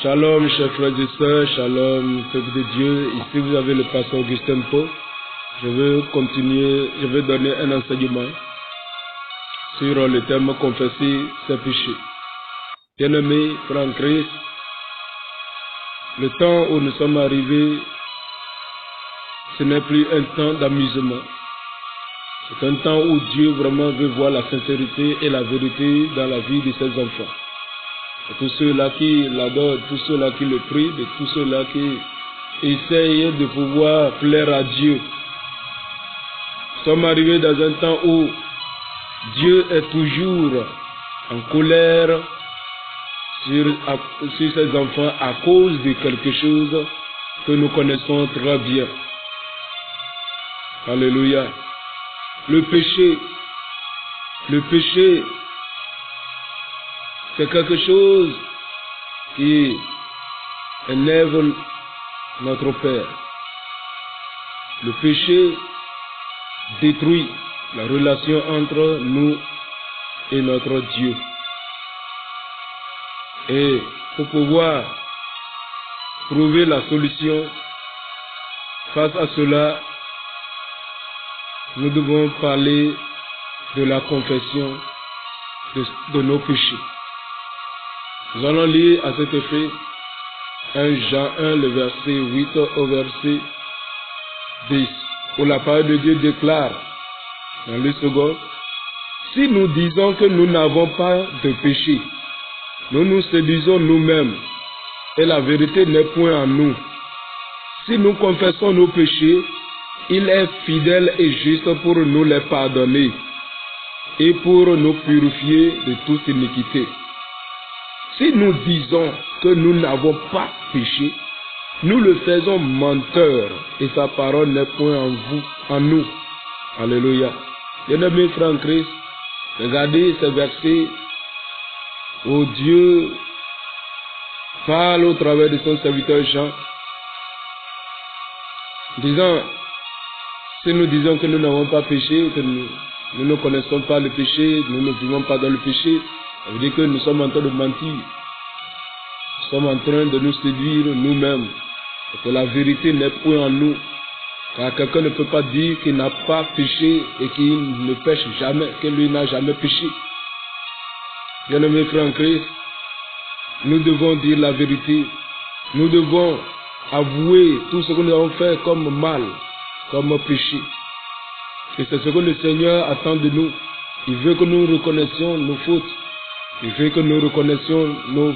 Shalom, chers frères et sœurs, shalom, peuple de Dieu. Ici, vous avez le pasteur Augustin Po. Je vais donner un enseignement sur le thème confesser ses péchés. Bien-aimés, frères en Christ, le temps où nous sommes arrivés, ce n'est plus un temps d'amusement. C'est un temps où Dieu vraiment veut voir la sincérité et la vérité dans la vie de ses enfants. Et tous ceux-là qui l'adorent, tous ceux-là qui le prient, et tous ceux-là qui essayent de pouvoir plaire à Dieu. Nous sommes arrivés dans un temps où Dieu est toujours en colère sur ses enfants à cause de quelque chose que nous connaissons très bien. Alléluia. Le péché, c'est quelque chose qui énerve notre Père. Le péché détruit la relation entre nous et notre Dieu. Et pour pouvoir trouver la solution face à cela, nous devons parler de la confession de nos péchés. Nous allons lire à cet effet 1 Jean 1, le verset 8 au verset 10, où la parole de Dieu déclare, dans le second, « Si nous disons que nous n'avons pas de péché, nous nous séduisons nous-mêmes, et la vérité n'est point en nous. Si nous confessons nos péchés, il est fidèle et juste pour nous les pardonner et pour nous purifier de toute iniquité. Si nous disons que nous n'avons pas péché, nous le faisons menteur et sa parole n'est point en nous. » Alléluia. Bien-aimés frères en Christ, regardez ces versets où Dieu parle au travers de son serviteur Jean, disant, si nous disons que nous n'avons pas péché, que nous ne connaissons pas le péché, nous ne vivons pas dans le péché, ça veut dire que nous sommes en train de mentir. Nous sommes en train de nous séduire nous-mêmes. Et que la vérité n'est point en nous. Car quelqu'un ne peut pas dire qu'il n'a pas péché et qu'il ne pêche jamais, que lui n'a jamais péché. Bien-aimés frères en Christ, nous devons dire la vérité. Nous devons avouer tout ce que nous avons fait comme mal, comme péché. Et c'est ce que le Seigneur attend de nous. Il veut que nous reconnaissions nos fautes. Il veut que nous reconnaissions nos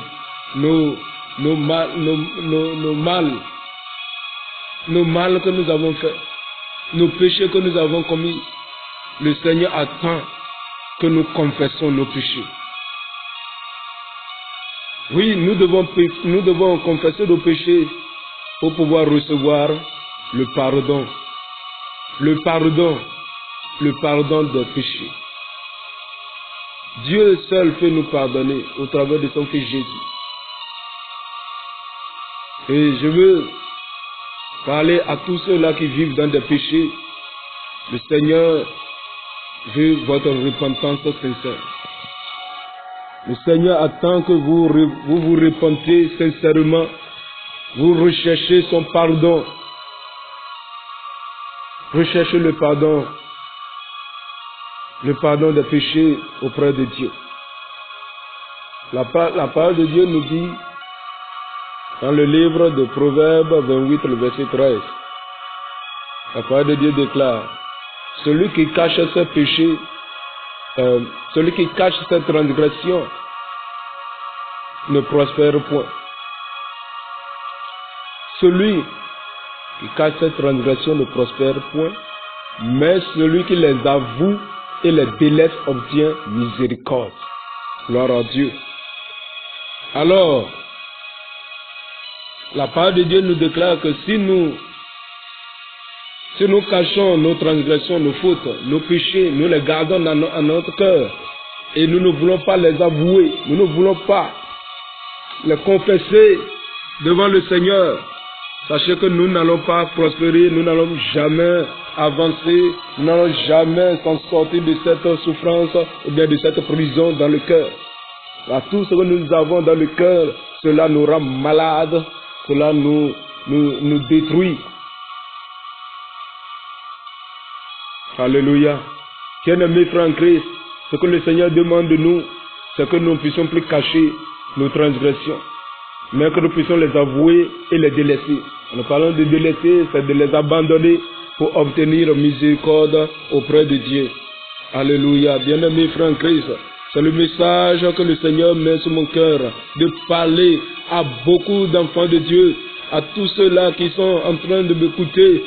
mal que nous avons fait, nos péchés que nous avons commis. Le Seigneur attend que nous confessions nos péchés. Oui, nous devons confesser nos péchés pour pouvoir recevoir le pardon. Le pardon des péchés. Dieu seul peut nous pardonner au travers de son Fils Jésus. Et je veux parler à tous ceux-là qui vivent dans des péchés. Le Seigneur veut votre repentance sincère. Le Seigneur attend que vous vous repentez sincèrement. Vous recherchez son pardon. Recherchez le pardon des péchés auprès de Dieu. La parole de Dieu nous dit, dans le livre de Proverbes 28, le verset 13, la parole de Dieu déclare, celui qui cache ses péchés, celui qui cache ses transgressions ne prospère point. Celui qui cache ses transgressions ne prospère point, mais celui qui les avoue et les délaisse obtient miséricorde. Gloire à Dieu. Alors, la parole de Dieu nous déclare que si nous cachons nos transgressions, nos fautes, nos péchés, nous les gardons dans notre cœur et nous ne voulons pas les avouer, nous ne voulons pas les confesser devant le Seigneur, sachez que nous n'allons pas prospérer, nous n'allons jamais avancer, nous n'allons jamais s'en sortir de cette souffrance ou bien de cette prison dans le cœur. Car tout ce que nous avons dans le cœur, cela nous rend malades, cela nous détruit. Alléluia. Bien-aimés frères en Christ, ce que le Seigneur demande de nous, c'est que nous ne puissions plus cacher nos transgressions, mais que nous puissions les avouer et les délaisser. En parlant de délaisser, c'est de les abandonner pour obtenir miséricorde auprès de Dieu. Alléluia. Bien-aimés frères en Christ, c'est le message que le Seigneur met sur mon cœur, de parler à beaucoup d'enfants de Dieu, à tous ceux-là qui sont en train de m'écouter,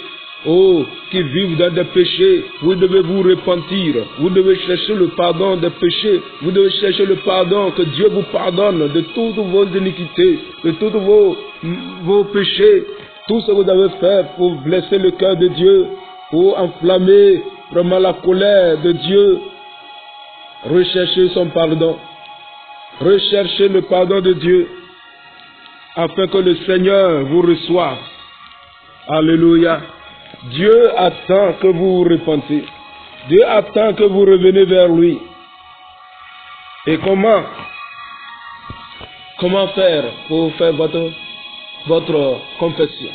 qui vivent dans des péchés. Vous devez vous repentir, vous devez chercher le pardon des péchés, vous devez chercher le pardon, que Dieu vous pardonne de toutes vos iniquités, de tous vos péchés, tout ce que vous avez fait pour blesser le cœur de Dieu, pour enflammer vraiment la colère de Dieu. Recherchez son pardon, recherchez le pardon de Dieu, afin que le Seigneur vous reçoive. Alléluia. Dieu attend que vous vous repentiez. Dieu attend que vous reveniez vers lui. Et comment faire pour faire votre confession?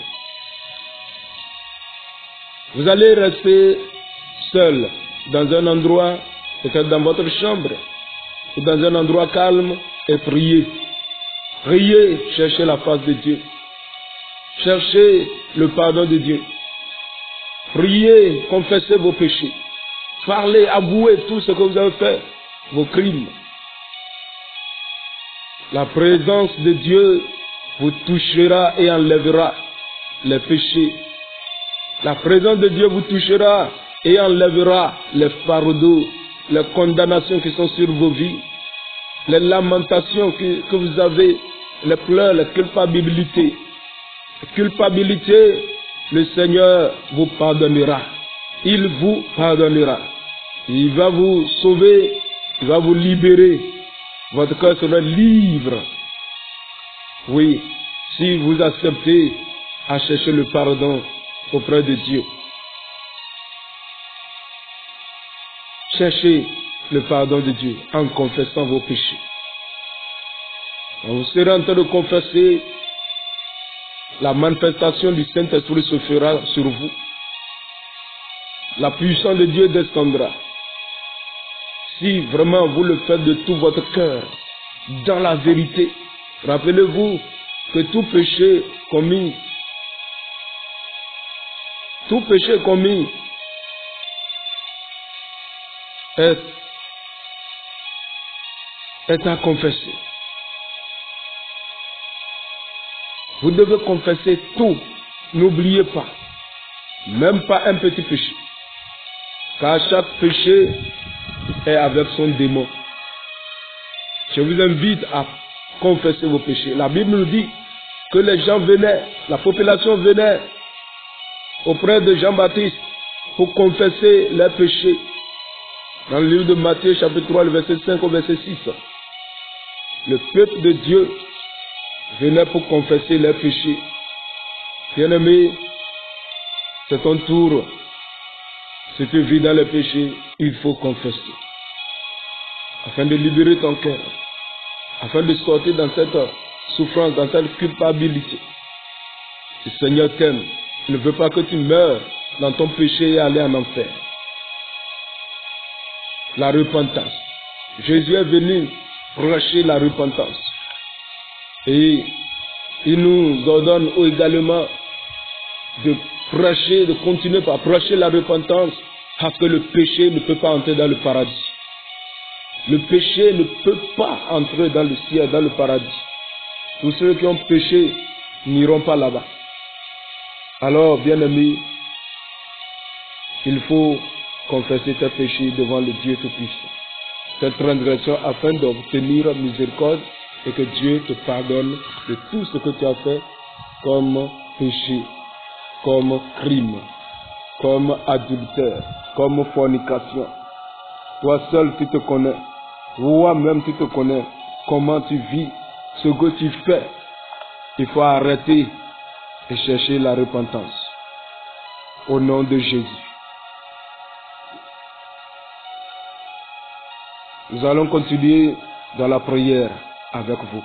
Vous allez rester seul dans un endroit, peut-être dans votre chambre, ou dans un endroit calme, et prier. Priez, cherchez la face de Dieu. Cherchez le pardon de Dieu. Priez, confessez vos péchés. Parlez, avouez tout ce que vous avez fait, vos crimes. La présence de Dieu vous touchera et enlèvera les péchés. La présence de Dieu vous touchera et enlèvera les fardeaux, les condamnations qui sont sur vos vies, les lamentations que vous avez, les pleurs, les culpabilités. Culpabilité, le Seigneur vous pardonnera. Il vous pardonnera. Il va vous sauver, il va vous libérer. Votre cœur sera libre. Oui, si vous acceptez à chercher le pardon auprès de Dieu. Cherchez le pardon de Dieu en confessant vos péchés. Quand vous serez en train de confesser, la manifestation du Saint-Esprit se fera sur vous. La puissance de Dieu descendra. Si vraiment vous le faites de tout votre cœur, dans la vérité, rappelez-vous que tout péché commis est à confesser. Vous devez confesser tout. N'oubliez pas. Même pas un petit péché. Car chaque péché est avec son démon. Je vous invite à confesser vos péchés. La Bible nous dit que les gens venaient, la population venait auprès de Jean-Baptiste pour confesser leurs péchés. Dans le livre de Matthieu, chapitre 3, le verset 5 au verset 6. Le peuple de Dieu venait pour confesser leurs péchés. Bien-aimé, c'est ton tour. Si tu vis dans le péché, il faut confesser. Afin de libérer ton cœur. Afin de sortir dans cette souffrance, dans cette culpabilité. Le Seigneur t'aime. Il ne veut pas que tu meurs dans ton péché et aller en enfer. La repentance. Jésus est venu prêcher la repentance. Et il nous ordonne également de prêcher, de continuer par prêcher la repentance, parce que le péché ne peut pas entrer dans le paradis. Le péché ne peut pas entrer dans le ciel, dans le paradis. Tous ceux qui ont péché n'iront pas là-bas. Alors, bien-aimés, il faut confesser tes péchés devant le Dieu Tout-Puissant. Cette transgression afin d'obtenir miséricorde et que Dieu te pardonne de tout ce que tu as fait comme péché, comme crime, comme adultère, comme fornication. Toi seul tu te connais, toi-même tu te connais, comment tu vis, ce que tu fais. Il faut arrêter et chercher la repentance. Au nom de Jésus. Nous allons continuer dans la prière avec vous.